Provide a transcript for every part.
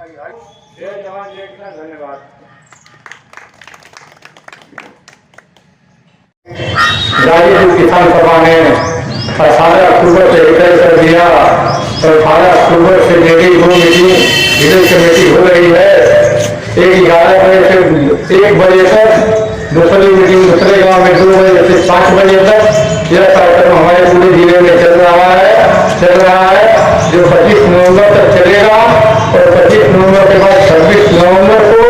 जय जवान जय किसान। धन्यवाद। गाजीपुर किसान सभा ने 18 अक्टूबर से तय कर दिया और 18 अक्टूबर से मेरी दो मीटिंग जिले कमेटी हो रही है। 11 बजे से 1 बजे तक, दूसरी मीटिंग दूसरे गांव में 2 बजे से 5 बजे तक। यह कार्यक्रम हमारे पूरे जिले में चल रहा है जो 25 नवंबर तक चलेगा और 25 नवंबर के बाद 26 नवंबर को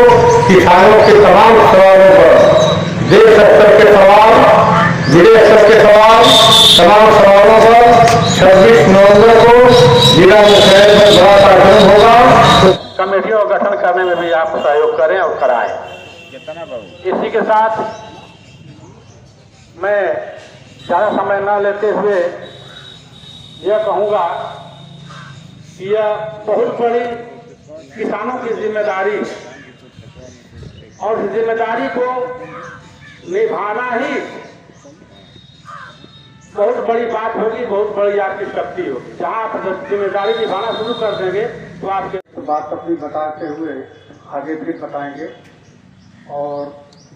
किसानों के तमाम सवालों पर, देश स्तर के सवाल, जिले स्तर के सवाल, तमाम सवालों पर 26 नवंबर को जिला मुख्यालय पर बड़ा कार्यक्रम होगा। कमेटियों का गठन करने में भी आप सहयोग करें और कराएं। इसी के साथ मैं ज़्यादा समय न लेते हुए यह कहूँगा कि यह बहुत बड़ी किसानों की जिम्मेदारी, और इस जिम्मेदारी को निभाना ही बहुत बड़ी बात होगी, बहुत बड़ी आपकी शक्ति होगी। जहाँ आप जिम्मेदारी निभाना शुरू कर देंगे तो आपके बात अपनी बताते हुए आगे भी बताएंगे। और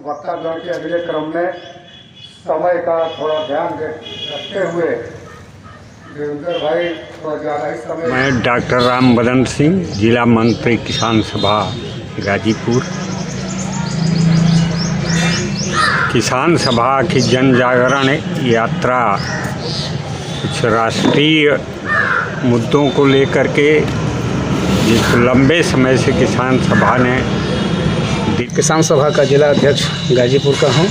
वक्तागण के अगले क्रम में समय का थोड़ा ध्यान रखते हुए देवेंद्र भाई थोड़ा ज़्यादा ही समय। मैं डॉक्टर राम बदन सिंह, जिला मंत्री किसान सभा गाजीपुर। किसान सभा की जन जागरण यात्रा कुछ राष्ट्रीय मुद्दों को लेकर के, जिस लंबे समय से किसान सभा ने, किसान सभा का जिला अध्यक्ष गाजीपुर का हूँ।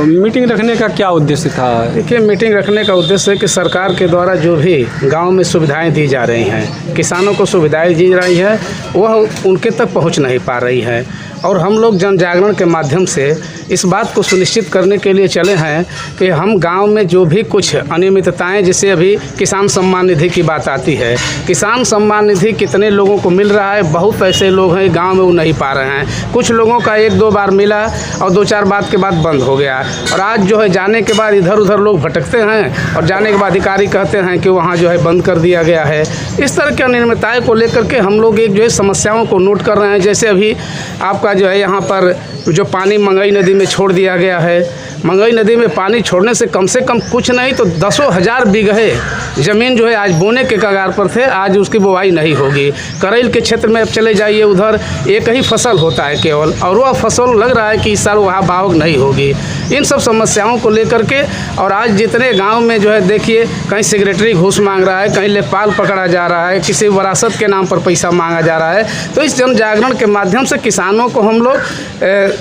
मीटिंग रखने का क्या उद्देश्य था? देखिए, मीटिंग रखने का उद्देश्य है कि सरकार के द्वारा जो भी गांव में सुविधाएं दी जा रही हैं, किसानों को सुविधाएं दी जा रही है, वह उनके तक पहुंच नहीं पा रही है। और हम लोग जन जागरण के माध्यम से इस बात को सुनिश्चित करने के लिए चले हैं कि हम गांव में जो भी कुछ अनियमितताएं, जैसे अभी किसान सम्मान निधि की बात आती है, किसान सम्मान निधि कितने लोगों को मिल रहा है, बहुत ऐसे लोग हैं गांव में वो नहीं पा रहे हैं। कुछ लोगों का 1-2 बार मिला और 2-4 बात के बाद बंद हो गया। और आज जो है जाने के बाद इधर उधर लोग भटकते हैं और जाने के बाद अधिकारी कहते हैं कि वहाँ जो है बंद कर दिया गया है। इस तरह की अनियमितताएं को लेकर के हम लोग एक जो है समस्याओं को नोट कर रहे हैं। जैसे अभी आपका जो है यहाँ पर जो पानी मंगई नदी में छोड़ दिया गया है, मंगई नदी में पानी छोड़ने से कम कुछ नहीं तो 10,000 बीघे ज़मीन जो है आज बोने के कगार पर थे, आज उसकी बुवाई नहीं होगी। करेल के क्षेत्र में अब चले जाइए, उधर एक ही फसल होता है केवल, और वह फसल लग रहा है कि इस साल वहाँ बावक नहीं होगी। इन सब समस्याओं को लेकर के, और आज जितने गांव में जो है देखिए, कहीं सेक्रेटरी घूस मांग रहा है, कहीं लेखपाल पकड़ा जा रहा है, किसी विरासत के नाम पर पैसा मांगा जा रहा है। तो इस जन जागरण के माध्यम से किसानों को हम लोग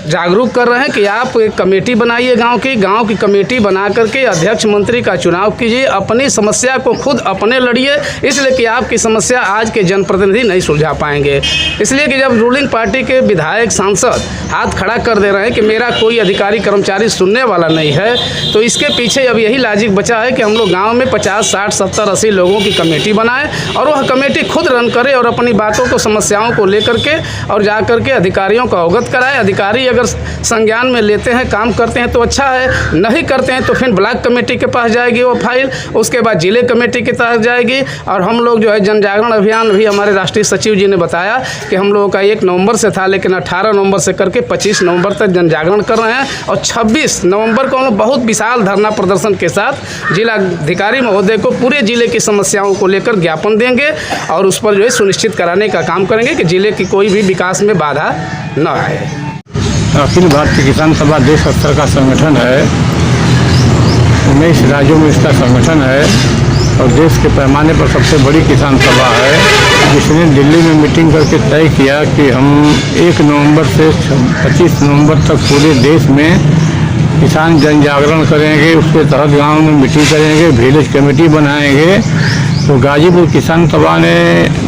जागरूक कर रहे हैं कि आप एक कमेटी बनाइए, गांव की कमेटी बना करके अध्यक्ष मंत्री का चुनाव कीजिए, अपनी समस्या को खुद अपने लड़िए, इसलिए कि आपकी समस्या आज के जनप्रतिनिधि नहीं सुलझा पाएंगे। इसलिए कि जब रूलिंग पार्टी के विधायक सांसद हाथ खड़ा कर दे रहे हैं कि मेरा कोई अधिकारी कर्मचारी सुनने वाला नहीं है, तो इसके पीछे अब यही लॉजिक बचा है कि हम लोग गाँव में 50, 60, 70, 80 लोगों की कमेटी बनाएं और वह कमेटी खुद रन करे और अपनी बातों को, समस्याओं को लेकर के और जा करके अधिकारियों को अवगत कराए। अधिकारी अगर संज्ञान में लेते हैं, काम करते हैं तो अच्छा है, नहीं करते हैं तो फिर ब्लॉक कमेटी के पास जाएगी वो फाइल, उसके बाद जिले कमेटी के पास जाएगी। और हम लोग जो है जन जागरण अभियान भी हमारे राष्ट्रीय सचिव जी ने बताया कि हम लोगों का 1 नवंबर से था, लेकिन 18 नवंबर से करके 25 नवंबर तक जन जागरण कर रहे हैं। और 26 नवंबर को हम लोग बहुत विशाल धरना प्रदर्शन के साथ जिलाधिकारी महोदय को पूरे जिले की समस्याओं को लेकर ज्ञापन देंगे और उस पर जो है सुनिश्चित कराने का काम करेंगे कि जिले की कोई भी विकास में बाधा न आए। अखिल भारतीय किसान सभा देश स्तर का संगठन है, 19 राज्यों में इसका संगठन है और देश के पैमाने पर सबसे बड़ी किसान सभा है, जिसने दिल्ली में मीटिंग करके तय किया कि हम 1 नवंबर से 25 नवंबर तक पूरे देश में किसान जन जागरण करेंगे। उसके तहत गांव में मीटिंग करेंगे, विलेज कमेटी बनाएंगे। तो गाजीपुर किसान सभा ने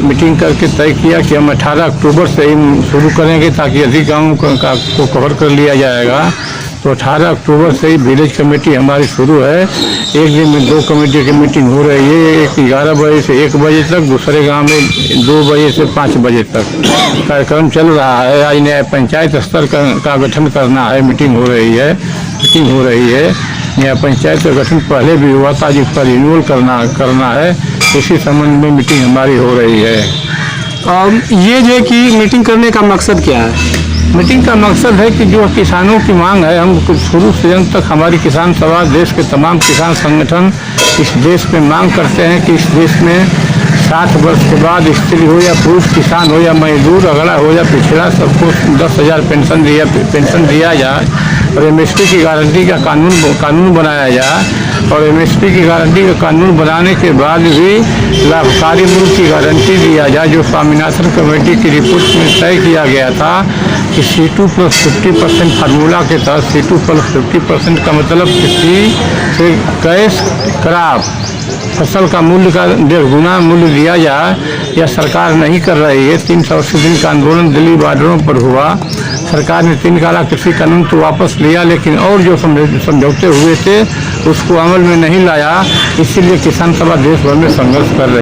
मीटिंग करके तय किया कि हम 18 अक्टूबर से ही शुरू करेंगे ताकि अधिक गाँव को कवर कर लिया जाएगा। तो 18 अक्टूबर से ही विलेज कमेटी हमारी शुरू है। एक दिन में 2 कमेटी की मीटिंग हो रही है, एक 11 बजे से 1 बजे तक, दूसरे गांव में 2 बजे से 5 बजे तक कार्यक्रम चल रहा है। आज न्याय पंचायत स्तर का गठन करना है, मीटिंग हो रही है। न्याय पंचायत का गठन पहले भी हुआ था, जिसका रिन्यूअल करना है। इसी संबंध में मीटिंग हमारी हो रही है। ये जो है कि मीटिंग करने का मकसद क्या है? मीटिंग का मकसद है कि जो किसानों की मांग है, हम शुरू से अंत तक हमारी किसान सभा देश के तमाम किसान संगठन इस देश में मांग करते हैं कि इस देश में 60 वर्ष के बाद स्त्री हो या पुरुष, किसान हो या मजदूर, अगला हो या पिछड़ा, सबको 10,000 पेंशन दिया जाए और एमएसपी की गारंटी का कानून बनाया जाए। और एमएसपी की गारंटी का कानून बनाने के बाद भी लाभकारी मूल्य की गारंटी दिया जाए। जो स्वामीनाथन कमेटी की रिपोर्ट में तय किया गया था कि C2 + 50% फार्मूला के तहत C2 + 50% का मतलब किसी से कैश क्रॉप फसल का मूल्य का 1.5 गुना मूल्य दिया जाए, यह सरकार नहीं कर रही है। 380 दिन का आंदोलन दिल्ली बॉर्डरों पर हुआ। सरकार ने 3 काला कृषि कानून तो वापस लिया, लेकिन और जो समझौते हुए थे उसको अमल में नहीं लाया। इसीलिए किसान सभा देश भर में संघर्ष कर रही है।